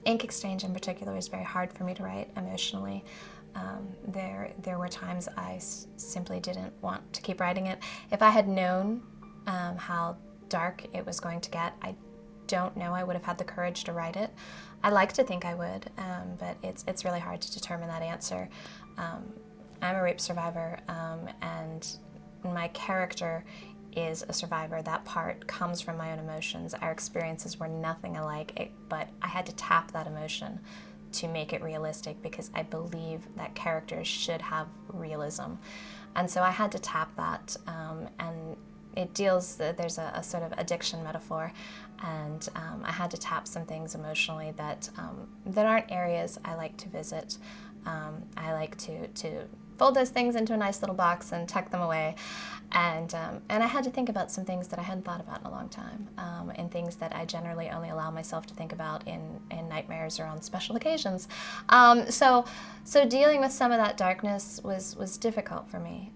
Ink Exchange in particular was very hard for me to write emotionally. There were times I simply didn't want to keep writing it. If I had known how dark it was going to get, I don't know I would have had the courage to write it. I like to think I would, but it's really hard to determine that answer. I'm a rape survivor, and my character is a survivor. That part comes from my own emotions. Our experiences were nothing alike, but I had to tap that emotion to make it realistic, because I believe that characters should have realism. And so I had to tap that, and it deals, there's a sort of addiction metaphor, and I had to tap some things emotionally that aren't areas I like to visit. I like to fold those things into a nice little box and tuck them away. And I had to think about some things that I hadn't thought about in a long time, and things that I generally only allow myself to think about in nightmares or on special occasions. So dealing with some of that darkness was difficult for me.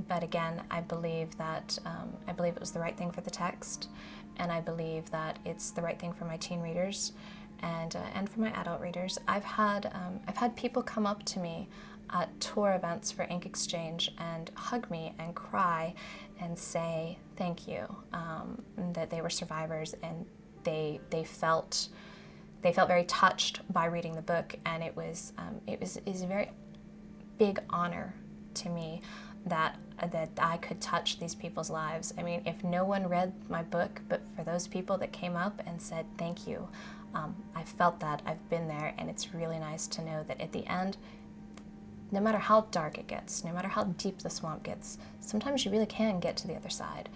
But again, I believe it was the right thing for the text, and I believe that it's the right thing for my teen readers, and for my adult readers. I've had people come up to me at tour events for Ink Exchange and hug me and cry and say thank you, that they were survivors, and they felt very touched by reading the book, and it was a very big honor to me that I could touch these people's lives. I mean, if no one read my book, but for those people that came up and said thank you, I felt that. I've been there, and it's really nice to know that at the end, no matter how dark it gets, no matter how deep the swamp gets, sometimes you really can get to the other side.